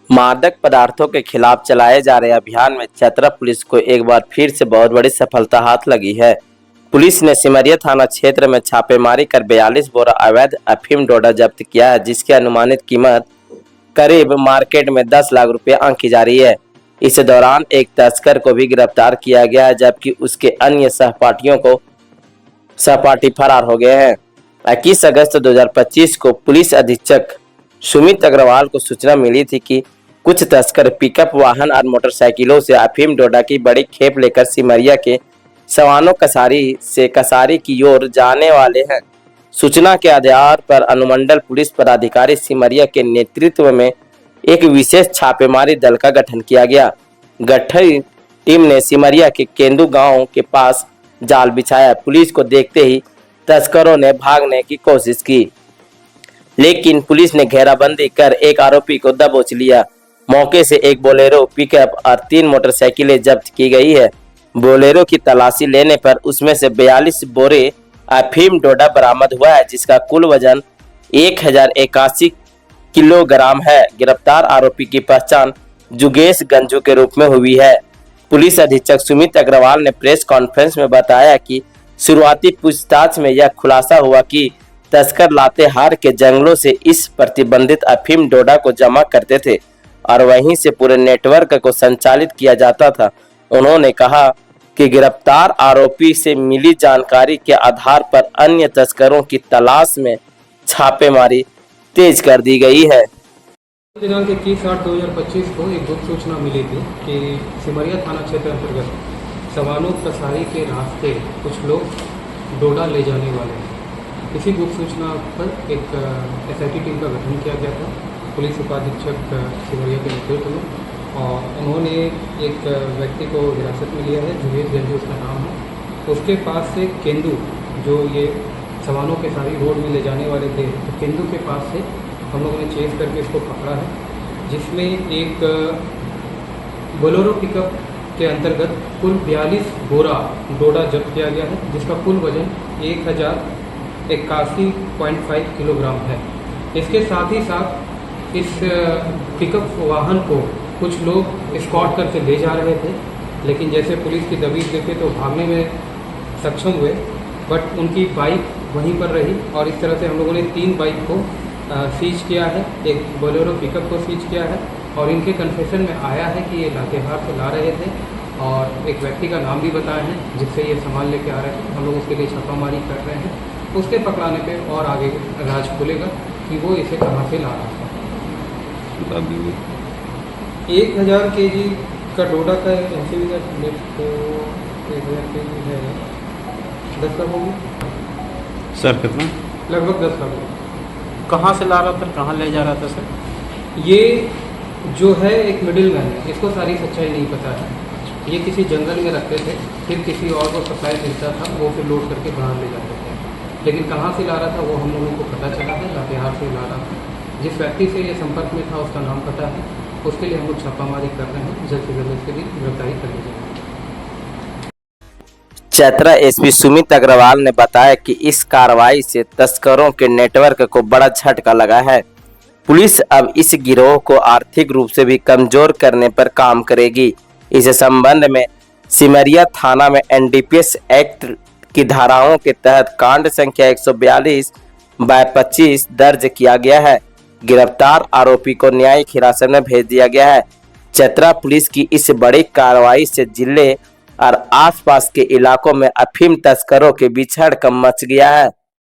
मादक पदार्थों के खिलाफ चलाए जा रहे अभियान में चतरा पुलिस को एक बार फिर से बहुत बड़ी सफलता हाथ लगी है। पुलिस ने सिमरिया थाना क्षेत्र में छापेमारी कर 42 बोरा अवैध अफीम डोडा जब्त किया है, जिसकी अनुमानित कीमत करीब मार्केट में 10 लाख रुपए आंकी जा रही है। इस दौरान एक तस्कर को भी गिरफ्तार किया गया है, जबकि उसके अन्य सहपाठी फरार हो गए हैं। 21 अगस्त 2025 को पुलिस अधीक्षक सुमित अग्रवाल को सूचना मिली थी कि कुछ तस्कर पिकअप वाहन और मोटरसाइकिलों से अफीम डोडा की बड़ी खेप लेकर सिमरिया के सवानो कसारी से कसारी की ओर जाने वाले हैं। सूचना के आधार पर अनुमंडल पुलिस पदाधिकारी सिमरिया के नेतृत्व में एक विशेष छापेमारी दल का गठन किया गया। गठित टीम ने सिमरिया के केंदू गांव के पास जाल बिछाया। पुलिस को देखते ही तस्करों ने भागने की कोशिश की, लेकिन पुलिस ने घेराबंदी कर एक आरोपी को दबोच लिया। मौके से एक बोलेरो पिकअप और 3 मोटरसाइकिलें जब्त की गई है। बोलेरो की तलाशी लेने पर उसमें से 42 बोरे अफीम डोडा बरामद हुआ है, जिसका कुल वजन 1081 किलोग्राम है। गिरफ्तार आरोपी की पहचान जुगेश गंजू के रूप में हुई है। पुलिस अधीक्षक सुमित अग्रवाल ने प्रेस कॉन्फ्रेंस में बताया कि शुरुआती पूछताछ में यह खुलासा हुआ कि तस्कर लातेहार के जंगलों से इस प्रतिबंधित अफीम डोडा को जमा करते थे और वहीं से पूरे नेटवर्क को संचालित किया जाता था। उन्होंने कहा कि गिरफ्तार आरोपी से मिली जानकारी के आधार पर अन्य तस्करों की तलाश में छापेमारी तेज कर दी गई है। दिनांक 21/8/2025 को एक गुप्त सूचना मिली थी कि सिमरिया थाना क्षेत्र अंतर्गत सवानो कसारी के रास्ते कुछ लोग डोडा ले जाने वाले हैं। इसी गुप्त सूचना पर एक SIT टीम का गठन किया गया था पुलिस उपाधीक्षक सिमरिया के नेतृत्व में, और उन्होंने एक व्यक्ति को हिरासत में लिया है। जुगेश गंजू उसका नाम है। उसके पास से केंदू, जो ये सवानों के सारी रोड में ले जाने वाले थे, तो केंदू के पास से हम लोगों ने चेस करके इसको पकड़ा है, जिसमें एक बोलेरो पिकअप के अंतर्गत कुल 42 बोरा डोडा जब्त किया गया है, जिसका कुल वजन 1081.5 किलोग्राम है। इसके साथ ही साथ इस पिकअप वाहन को कुछ लोग स्कॉट करके ले जा रहे थे, लेकिन जैसे पुलिस की दबीज देखे तो भागने में सक्षम हुए, बट उनकी बाइक वहीं पर रही और इस तरह से हम लोगों ने 3 बाइक को सीज किया है, एक बोलेरो पिकअप को सीज किया है, और इनके कन्फेशन में आया है कि ये लातेहार से ला रहे थे और एक व्यक्ति का नाम भी बताया है जिससे ये सामान लेके आ रहे थे। हम लोग उसके लिए छापामारी कर रहे हैं। उसके पकड़ाने पे और आगे राज खुलेगा कि वो इसे कहाँ से ला रहा था। 1000 kg का डोडा का ऐसे भी तो 1000 kg है, 10 लाख होगी सर। कितना? लगभग 10 लाख। कहाँ से ला रहा था, कहाँ ले जा रहा था सर? ये जो है एक मिडिल मैन है, इसको सारी सच्चाई नहीं पता है। ये किसी जंगल में रखते थे, फिर किसी और को सप्लाई मिलता था, वो फिर लोड करके बाहर ले जाते थे, लेकिन कहाँ से ला रहा था वो हम लोगों को पता चला है, लातेहार से ला रहा था। जिस व्यक्ति से ये संपर्क में था उसका नाम पता है, उसके लिए हम लोग छापामारी कर रहे हैं। जल्द से जल्द इसके लिए गिरफ्तारी कर ली जाएगी। चतरा SP सुमित अग्रवाल ने बताया कि इस कार्रवाई से तस्करों के नेटवर्क को बड़ा झटका लगा है। पुलिस अब इस गिरोह को आर्थिक रूप से भी कमजोर करने पर काम करेगी। इस संबंध में सिमरिया थाना में NDPS एक्ट की धाराओं के तहत कांड संख्या 142/25 दर्ज किया गया है। गिरफ्तार आरोपी को न्यायिक हिरासत में भेज दिया गया है। चतरा पुलिस की इस बड़ी कार्रवाई से जिले और आसपास के इलाकों में अफीम तस्करों के बीच हड़कंप मच गया है।